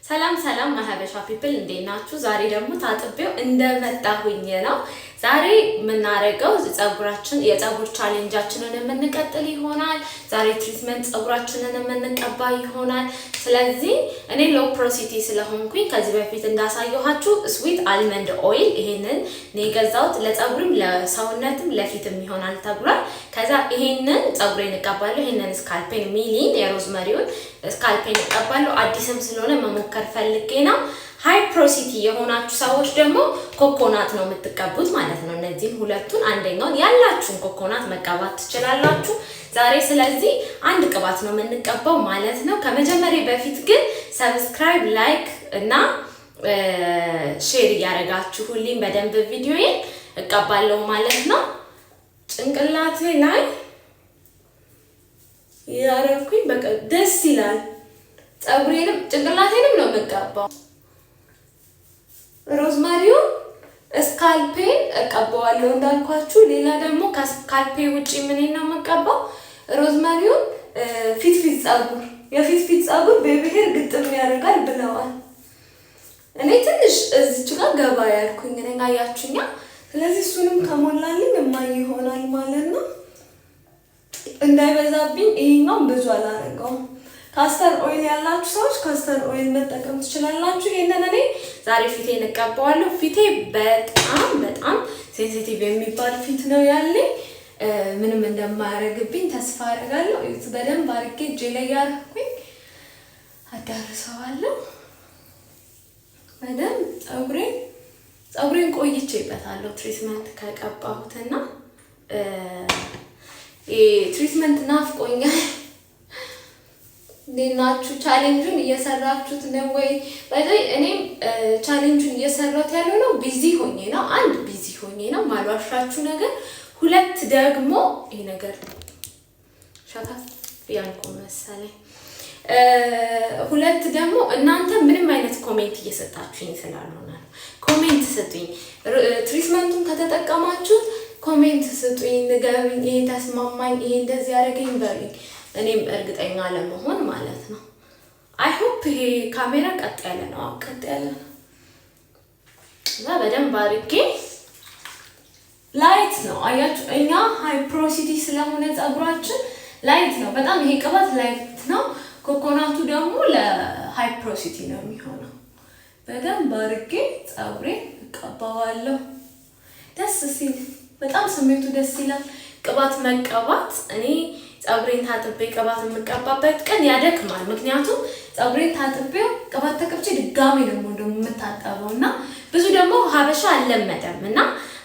ሰላም ሰላም ማህበሻ ፒፕል እንዴት ናችሁ? ዛሬ ደግሞ ታጥቤው እንደመጣሁኝ ነው። ዛሬ የምናረገው ጸጉራችን የጸጉር ቻሌንጃችንን የምንቀጥል ይሆናል። ዛሬ ትሪትመንት ጸጉራችንን የምንቀባ ይሆናል። ስለዚህ እኔ ሎው ፕሮሲቲ ስለሆንኩኝ ከዚህ በፊት እንዳሳየኋችሁ ስዊት አልመንድ ኦይል ይሄንን ነው የገዛሁት። ለጸጉርም ለሰውነትም ለፊትም ይሆናል ተብሏል። ከዛ ይሄንን ጸጉሬን እቀባለሁ። ይሄንን ስካልፔን ሚሊን የሮዝመሪውን ስካልፔን እቀባለሁ። አዲስም ስለሆነ መሞከር ፈልጌ ነው። ሃይ ፕሮሲቲ የሆናችሁ ሰዎች ደግሞ ኮኮናት ነው የምትቀቡት ማለት ነው። እነዚህን ሁለቱን አንደኛውን ያላችሁን ኮኮናት መቀባት ትችላላችሁ ዛሬ። ስለዚህ አንድ ቅባት ነው የምንቀባው ማለት ነው። ከመጀመሪያ በፊት ግን ሰብስክራይብ፣ ላይክ እና ሼር እያደረጋችሁልኝ በደንብ ቪዲዮዬን እቀባለሁ ማለት ነው። ጭንቅላቴ ላይ ያረኩኝ በቃ ደስ ይላል። ጸጉሬንም ጭንቅላቴንም ነው የምቀባው። ሮዝማሪው ስካልፔን እቀባዋለሁ እንዳልኳችሁ። ሌላ ደግሞ ከስካልፔ ውጪ ምን ነው የምቀባው? ሮዝማሪው ፊት ጸጉር የፊት ጸጉር በብሄር ግጥም ያደርጋል ብለዋል። እኔ ትንሽ እዚች ጋር ገባ ያልኩኝ ነኝ አያችሁኛ። ስለዚህ እሱንም ከሞላልኝ የማይ ይሆናል ማለት ነው። እንዳይበዛብኝ ይሄኛው ብዙ አላረገውም። ካስተር ኦይል ያላችሁ ሰዎች ካስተር ኦይል መጠቀም ትችላላችሁ። ይሄንን እኔ ዛሬ ፊቴን እቀባዋለሁ። ፊቴ በጣም ሴንሲቲቭ የሚባል ፊት ነው ያለኝ። ምንም እንደማያረግብኝ ተስፋ አደርጋለሁ። እዚህ በደንብ አድርጌ እጄ ላይ ያረኩኝ አዳርሰዋለሁ። በደንብ ጸጉሬን ቆይቼበታለሁ ትሪትመንት ከቀባሁትና ትሪትመንት ናፍቆኛል። ሌላችሁ ቻሌንጁን እየሰራችሁት ነው ወይ? በዚህ እኔም ቻሌንጁን እየሰራሁት ያለው ነው ቢዚ ሆኜ ነው። አንድ ቢዚ ሆኜ ነው ማልዋሻችሁ ነገር። ሁለት ደግሞ ይሄ ነገር ሻታፍ ያንቆ መሰለኝ። ሁለት ደግሞ እናንተ ምንም አይነት ኮሜንት እየሰጣችሁኝ ስላልሆነ ነው። ኮሜንት ስጡኝ። ትሪትመንቱን ከተጠቀማችሁ ኮሜንት ስጡኝ፣ ንገሩኝ። ይሄ ተስማማኝ፣ ይሄ እንደዚህ ያደርገኝ በሉኝ። እኔም እርግጠኛ ለመሆን ማለት ነው። አይ ሆፕ ይሄ ካሜራ ቀጥ ያለ ነው። ቀጥ ያለ ነው። እና በደንብ አድርጌ ላይት ነው አያችሁ። እኛ ሃይ ፕሮሲቲ ስለሆነ ጸጉራችን ላይት ነው በጣም። ይሄ ቅባት ላይት ነው። ኮኮናቱ ደግሞ ለሃይ ፕሮሲቲ ነው የሚሆነው። በደንብ አድርጌ ጸጉሬን እቀባዋለሁ። ደስ ሲል በጣም ስሜቱ ደስ ይላል። ቅባት መቀባት እኔ ጸጉሬን ታጥቤ ቅባት የምቀባበት ቀን ያደክማል። ምክንያቱም ጸጉሬን ታጥቤው ቅባት ተቀብቼ ድጋሜ ደግሞ የምታጠበው እና ብዙ ደግሞ ሀበሻ አልለመደም እና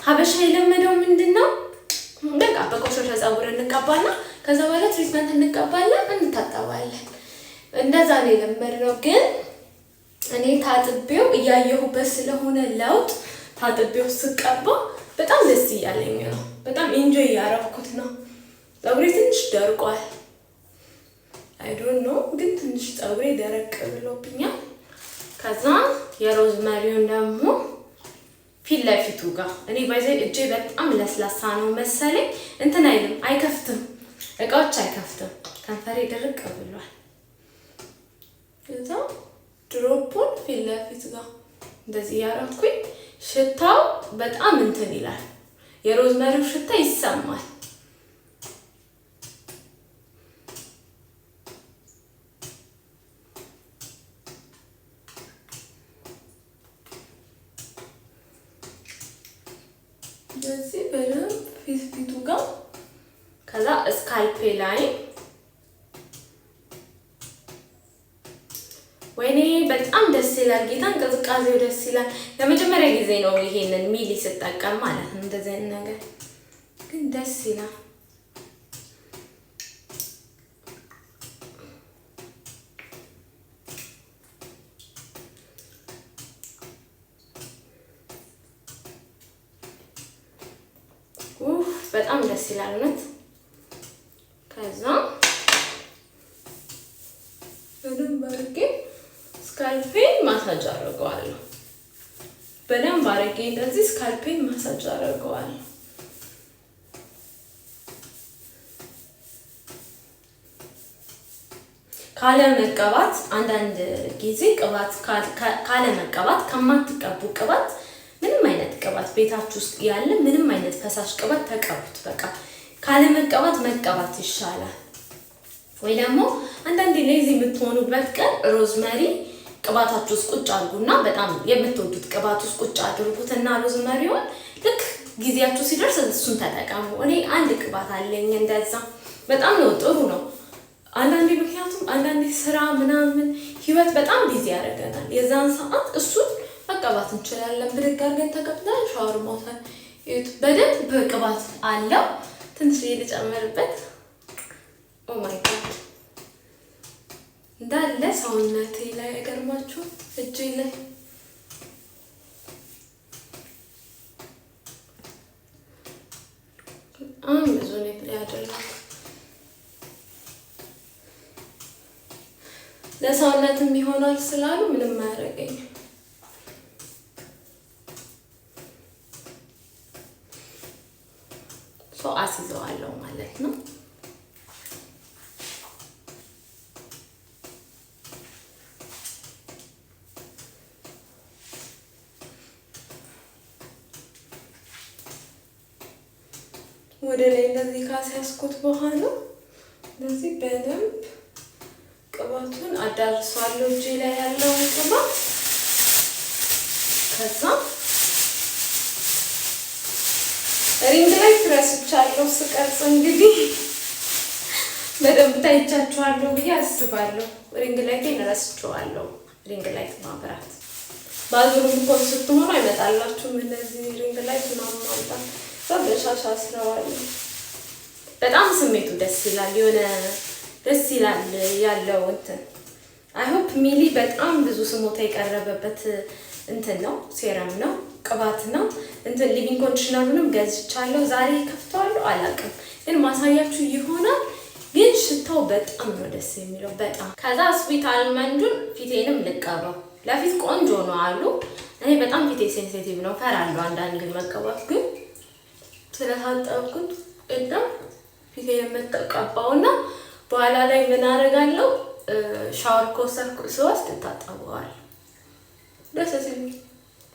ሀበሻ የለመደው ምንድነው በቃ በቆሻሻ ጸጉር እንቀባና ከዛ በኋላ ትሪትመንት እንቀባለን እንታጠባለን። እንደዛ ነው የለመድነው። ግን እኔ ታጥቤው እያየሁበት ስለሆነ ለውጥ ታጥቤው ስቀባ በጣም ደስ እያለኝ ነው። በጣም ኢንጆይ እያደረኩት ነው። ጸጉሬ ትንሽ ደርቋል። አይ ዶንት ኖ ግን ትንሽ ጸጉሬ ደረቅ ብሎብኛል። ከዛ የሮዝመሪውን ደግሞ ፊት ለፊቱ ጋር እኔ ባይዘይ እጄ በጣም ለስላሳ ነው መሰለኝ እንትን አይልም፣ አይከፍትም፣ እቃዎች አይከፍትም። ከንፈሬ ድርቅ ብሏል። ከዛ ድሮፑን ፊት ለፊት ጋር እንደዚህ ያረኩኝ። ሽታው በጣም እንትን ይላል። የሮዝመሪው ሽታ ይሰማል። እንደዚህ በደንብ ፊቱ ጋር ከዛ ስካልፔ ላይ ወይኔ በጣም ደስ ይላል። ጌታን ቅዝቃዜው ደስ ይላል። ለመጀመሪያ ጊዜ ነው ይሄንን ሚሊ ስጠቀም ማለት ነው። እንደዚህ አይነት ነገር ግን ደስ ይላል። በጣም ደስ ይላል እውነት። ከዛ በደንብ አድርጌ ስካልፔን ማሳጅ አደርገዋለሁ። በደንብ አድርጌ እንደዚህ ስካልፔን ማሳጅ አደርገዋለሁ። ካለ መቀባት አንዳንድ ጊዜ ቅባት ካለ መቀባት ከማትቀቡ ቅባት ምንም አይነት ቅባት ቤታችሁ ውስጥ ያለ ምንም አይነት ፈሳሽ ቅባት ተቀቡት። በቃ ካለ መቀባት ይሻላል። ወይ ደግሞ አንዳንዴ ሌዚ የምትሆኑበት ቀን ሮዝመሪ ቅባታችሁ ውስጥ ቁጭ አድርጉና በጣም የምትወዱት ቅባት ውስጥ ቁጭ አድርጉትና ሮዝመሪውን ልክ ጊዜያችሁ ሲደርስ እሱን ተጠቀሙ። እኔ አንድ ቅባት አለኝ እንደዛ በጣም ነው ጥሩ ነው። አንዳንዴ ምክንያቱም አንዳንዴ ስራ ምናምን ህይወት በጣም ቢዚ ያደርገናል። የዛን ሰዓት እሱን መቀባት እንችላለን። ብድግ አድርገን ተቀብተን ሻወር መውሰድ በደንብ ቅባት አለው። ትንሽ ልጨምርበት። ኦ ማይ ጋድ እንዳለ ሰውነቴ ላይ አይገርማችሁ? እጄ ላይ ብዙ ነው ያደረኩት። ለሰውነትም ይሆናል ስላሉ ምንም አያደርገኝም። አስይዘዋለሁ ማለት ነው። ወደ ላይ እንደዚህ ካስያዝኩት በኋላ እንደዚህ በደንብ ቅባቱን አዳርሷለሁ እጄ ላይ ያለውን ቅባት። ከዛ ሪንግ ላይ ረስቻለሁ ስቀርጽ እንግዲህ በደንብ ታይቻችኋለሁ ብዬ አስባለሁ። ሪንግ ላይቴን ረስቼዋለሁ። ሪንግ ላይት ማብራት ባዙሩም እኮ ስትሆኑ አይመጣላችሁም እነዚህ ሪንግ ላይት ምናምን ማምጣት በሻሻ አስረዋለሁ። በጣም ስሜቱ ደስ ይላል። የሆነ ደስ ይላል ያለው እንትን አይ ሆፕ ሚሊ በጣም ብዙ ስሞታ የቀረበበት እንትን ነው፣ ሴረም ነው፣ ቅባት ነው። እንትን ሊቪንግ ኮንዲሽነሩንም ገዝቻለሁ። ዛሬ ከፍተዋለሁ አላውቅም፣ ግን ማሳያችሁ ይሆናል። ግን ሽታው በጣም ነው ደስ የሚለው በጣም። ከዛ ስዊት አልመንዱን ፊቴንም ልቀባው። ለፊት ቆንጆ ነው አሉ። እኔ በጣም ፊቴ ሴንሲቲቭ ነው፣ ፈራለሁ አንዳንድ መቀባት። ግን ስለታጠብኩት እና ፊቴን የምትቀባውና በኋላ ላይ ምን አደርጋለሁ ሻወር ከወሰድኩ ስወስድ እታጠበዋለሁ። ደስ ሲል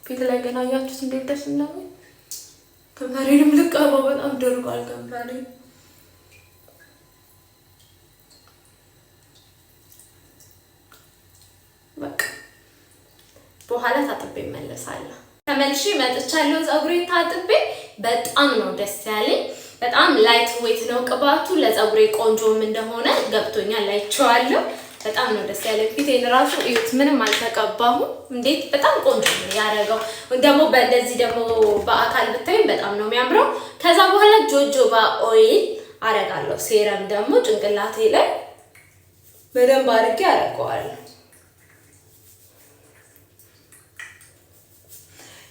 ፊት ላይ ገና አያችሁት እንዴት ደስ እንደሚል። ከንፈሬንም ልቀባው፣ በጣም ደርቋል ከንፈሬ። በቃ በኋላ ታጥቤ እመለሳለሁ። ተመልሼ መጥቻለሁ። ፀጉሬን ታጥቤ በጣም ነው ደስ ያለኝ። በጣም ላይት ዌት ነው ቅባቱ። ለፀጉሬ ቆንጆም እንደሆነ ገብቶኛል፣ አይቼዋለሁ። በጣም ነው ደስ ያለኝ። ፊቴን ራሱ እዩት፣ ምንም አልተቀባሁም። እንዴት በጣም ቆንጆ ነው ያደረገው። ደግሞ በእንደዚህ ደግሞ በአካል ብታዩኝ በጣም ነው የሚያምረው። ከዛ በኋላ ጆጆባ ኦይል አረጋለሁ። ሴረም ደግሞ ጭንቅላቴ ላይ በደንብ አድርጌ አረገዋለሁ።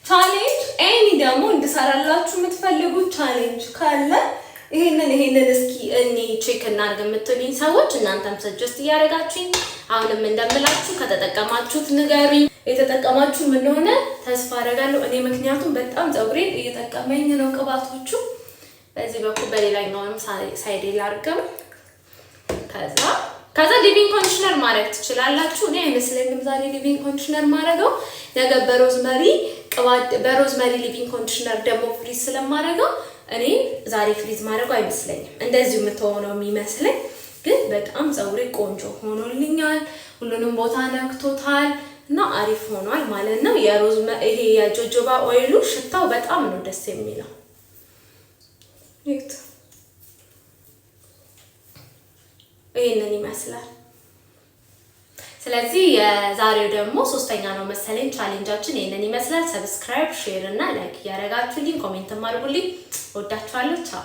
ቻሌንጅ ኤኒ ደግሞ እንድሰራላችሁ የምትፈልጉት ቻሌንጅ ካለ ይሄንን እስኪ እኔ ቼክ እናድርግ የምትሉኝ ሰዎች እናንተም ሰጀስት እያደረጋችሁኝ አሁንም እንደምላችሁ ከተጠቀማችሁት ንገሩኝ። የተጠቀማችሁ ምን ሆነ ተስፋ አደርጋለሁ። እኔ ምክንያቱም በጣም ፀጉሬን እየጠቀመኝ ነው ቅባቶቹ። በዚህ በኩል በሌላኛውም ሳይድ ላድርገው። ከዛ ሊቪንግ ኮንዲሽነር ማድረግ ትችላላችሁ። እኔ አይመስለኝም ዛሬ ሊቪንግ ኮንዲሽነር ማድረገው፣ ነገ በሮዝመሪ ሊቪንግ ኮንዲሽነር ደግሞ ፍሪዝ ስለማደርገው እኔ ዛሬ ፍሪዝ ማድረገው አይመስለኝም። እንደዚሁ የምትሆነው የሚመስለኝ፣ ግን በጣም ፀጉሬ ቆንጆ ሆኖልኛል። ሁሉንም ቦታ ነክቶታል እና አሪፍ ሆኗል ማለት ነው። ይሄ የጆጆባ ኦይሉ ሽታው በጣም ነው ደስ የሚለው። ይሄንን ይመስላል። ስለዚህ የዛሬው ደግሞ ሶስተኛ ነው መሰለኝ ቻሌንጃችን ይሄንን ይመስላል። ሰብስክራይብ፣ ሼር እና ላይክ ያደረጋችሁልኝ ኮሜንት አድርጉልኝ። ወዳችኋለሁ። ቻው